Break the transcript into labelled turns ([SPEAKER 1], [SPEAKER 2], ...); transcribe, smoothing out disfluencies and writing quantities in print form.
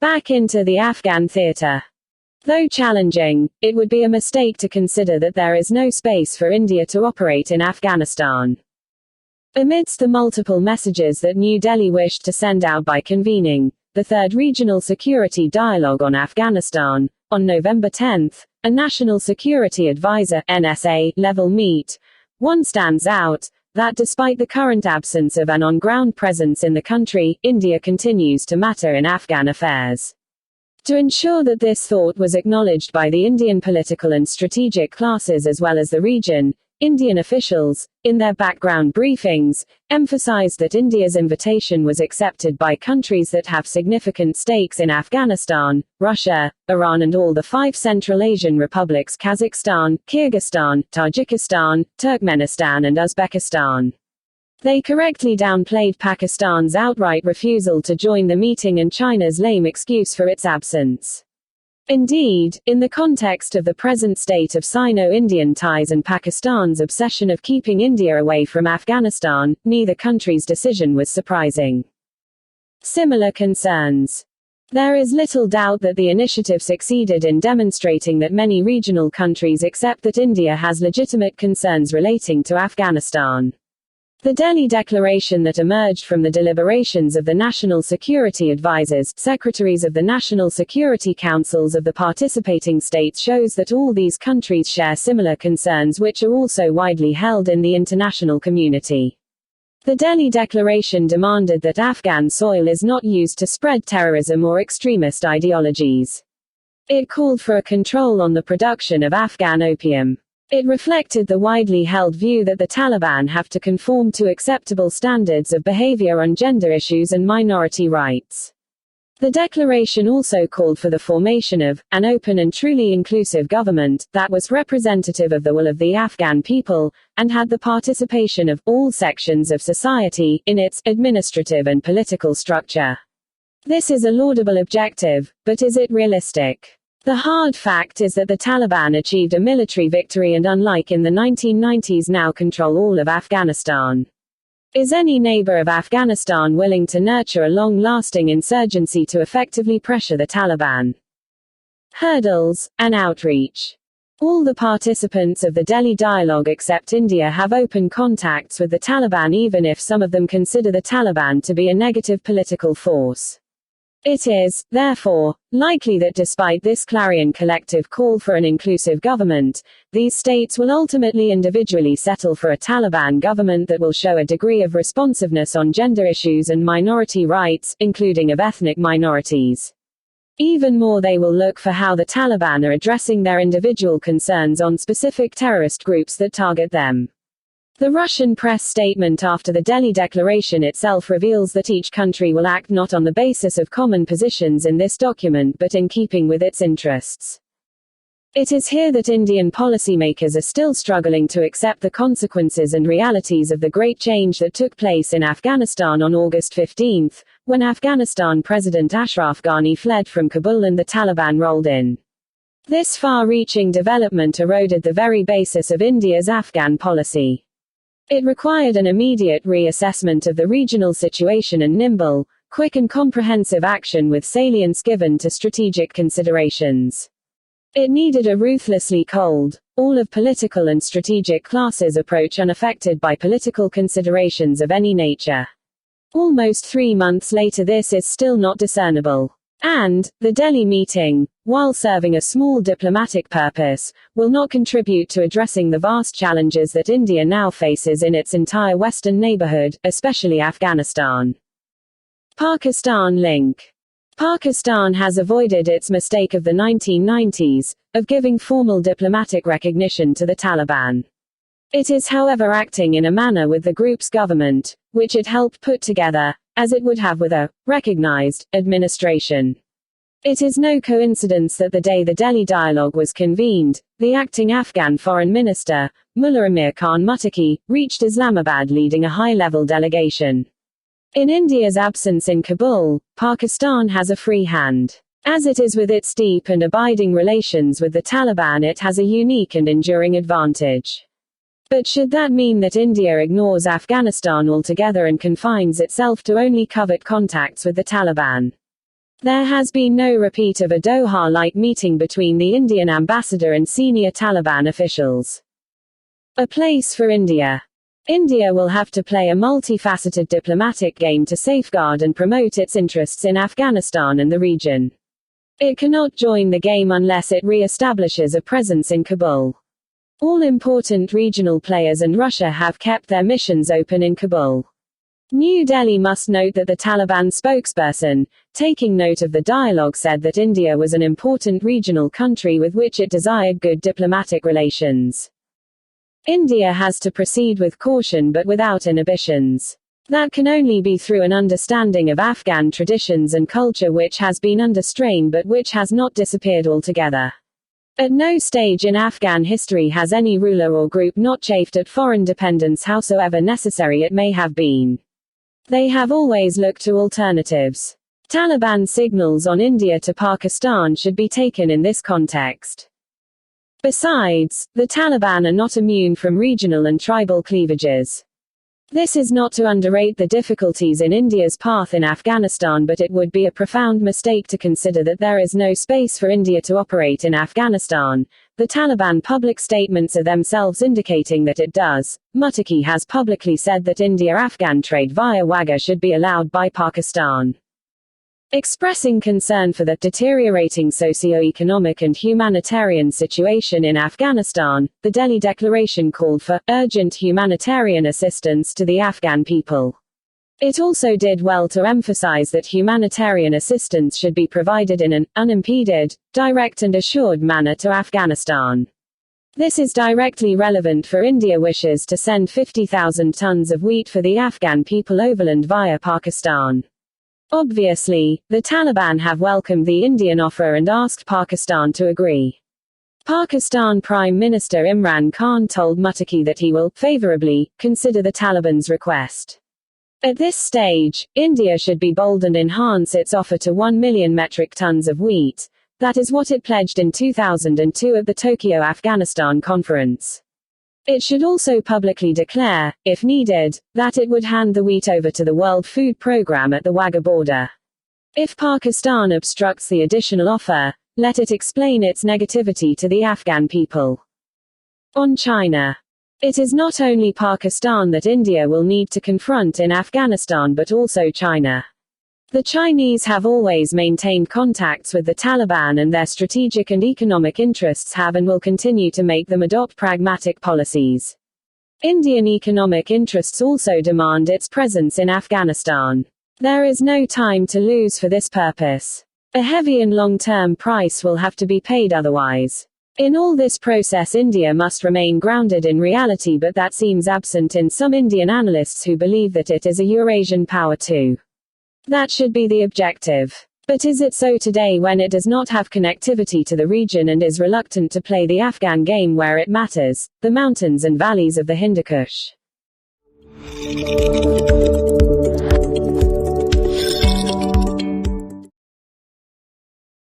[SPEAKER 1] Back into the Afghan theater. Though challenging, it would be a mistake to consider that there is no space for India to operate in Afghanistan. Amidst the multiple messages that New Delhi wished to send out by convening the Third Regional Security Dialogue on Afghanistan, on November 10, a National Security Advisor (NSA) level meet, one stands out, that despite the current absence of an on-ground presence in the country, India continues to matter in Afghan affairs. To ensure that this thought was acknowledged by the Indian political and strategic classes as well as the region, Indian officials, in their background briefings, emphasized that India's invitation was accepted by countries that have significant stakes in Afghanistan, Russia, Iran and all the 5 Central Asian republics Kazakhstan, Kyrgyzstan, Tajikistan, Turkmenistan and Uzbekistan. They correctly downplayed Pakistan's outright refusal to join the meeting and China's lame excuse for its absence. Indeed, in the context of the present state of Sino-Indian ties and Pakistan's obsession of keeping India away from Afghanistan, neither country's decision was surprising. Similar concerns. There is little doubt that the initiative succeeded in demonstrating that many regional countries accept that India has legitimate concerns relating to Afghanistan. The Delhi Declaration that emerged from the deliberations of the National Security Advisors, secretaries of the National Security Councils of the participating states shows that all these countries share similar concerns which are also widely held in the international community. The Delhi Declaration demanded that Afghan soil is not used to spread terrorism or extremist ideologies. It called for a control on the production of Afghan opium. It reflected the widely held view that the Taliban have to conform to acceptable standards of behavior on gender issues and minority rights. The declaration also called for the formation of an open and truly inclusive government that was representative of the will of the Afghan people, and had the participation of all sections of society in its administrative and political structure. This is a laudable objective, but is it realistic? The hard fact is that the Taliban achieved a military victory and unlike in the 1990s now control all of Afghanistan. Is any neighbor of Afghanistan willing to nurture a long-lasting insurgency to effectively pressure the Taliban? Hurdles and outreach. All the participants of the Delhi dialogue except India have open contacts with the Taliban even if some of them consider the Taliban to be a negative political force. It is, therefore, likely that despite this clarion collective call for an inclusive government, these states will ultimately individually settle for a Taliban government that will show a degree of responsiveness on gender issues and minority rights, including of ethnic minorities. Even more, they will look for how the Taliban are addressing their individual concerns on specific terrorist groups that target them. The Russian press statement after the Delhi Declaration itself reveals that each country will act not on the basis of common positions in this document but in keeping with its interests. It is here that Indian policymakers are still struggling to accept the consequences and realities of the great change that took place in Afghanistan on August 15, when Afghanistan President Ashraf Ghani fled from Kabul and the Taliban rolled in. This far-reaching development eroded the very basis of India's Afghan policy. It required an immediate reassessment of the regional situation and nimble, quick and comprehensive action with salience given to strategic considerations. It needed a ruthlessly cold, all of political and strategic classes approach unaffected by political considerations of any nature. Almost 3 months later this is still not discernible. And, the Delhi meeting, while serving a small diplomatic purpose, will not contribute to addressing the vast challenges that India now faces in its entire western neighborhood, especially Afghanistan. Pakistan link. Pakistan has avoided its mistake of the 1990s, of giving formal diplomatic recognition to the Taliban. It is however acting in a manner with the group's government, which it helped put together, as it would have with a recognized administration. It is no coincidence that the day the Delhi dialogue was convened, the acting Afghan foreign minister, Mullah Amir Khan Muttaqi, reached Islamabad leading a high-level delegation. In India's absence in Kabul, Pakistan has a free hand. As it is with its deep and abiding relations with the Taliban, it has a unique and enduring advantage. But should that mean that India ignores Afghanistan altogether and confines itself to only covert contacts with the Taliban? There has been no repeat of a Doha-like meeting between the Indian ambassador and senior Taliban officials. A place for India. India will have to play a multifaceted diplomatic game to safeguard and promote its interests in Afghanistan and the region. It cannot join the game unless it re-establishes a presence in Kabul. All important regional players and Russia have kept their missions open in Kabul. New Delhi must note that the Taliban spokesperson, taking note of the dialogue, said that India was an important regional country with which it desired good diplomatic relations. India has to proceed with caution but without inhibitions. That can only be through an understanding of Afghan traditions and culture which has been under strain but which has not disappeared altogether. At no stage in Afghan history has any ruler or group not chafed at foreign dependence, howsoever necessary it may have been. They have always looked to alternatives. Taliban signals on India to Pakistan should be taken in this context. Besides, the Taliban are not immune from regional and tribal cleavages. This is not to underrate the difficulties in India's path in Afghanistan, but it would be a profound mistake to consider that there is no space for India to operate in Afghanistan. The Taliban public statements are themselves indicating that it does. Muttaqi has publicly said that India-Afghan trade via Wagah should be allowed by Pakistan. Expressing concern for the deteriorating socio-economic and humanitarian situation in Afghanistan, the Delhi Declaration called for urgent humanitarian assistance to the Afghan people. It also did well to emphasize that humanitarian assistance should be provided in an unimpeded, direct and assured manner to Afghanistan. This is directly relevant for India wishes to send 50,000 tons of wheat for the Afghan people overland via Pakistan. Obviously, the Taliban have welcomed the Indian offer and asked Pakistan to agree. Pakistan Prime Minister Imran Khan told Muttaqi that he will, favorably, consider the Taliban's request. At this stage, India should be bold and enhance its offer to 1 million metric tons of wheat. That is what it pledged in 2002 at the Tokyo Afghanistan conference. It should also publicly declare, if needed, that it would hand the wheat over to the World Food Programme at the Wagah border. If Pakistan obstructs the additional offer, let it explain its negativity to the Afghan people. On China. It is not only Pakistan that India will need to confront in Afghanistan but also China. The Chinese have always maintained contacts with the Taliban, and their strategic and economic interests have and will continue to make them adopt pragmatic policies. Indian economic interests also demand its presence in Afghanistan. There is no time to lose for this purpose. A heavy and long-term price will have to be paid otherwise. In all this process, India must remain grounded in reality, but that seems absent in some Indian analysts who believe that it is a Eurasian power too. That should be the objective. But is it so today when it does not have connectivity to the region and is reluctant to play the Afghan game where it matters, the mountains and valleys of the Hindu Kush?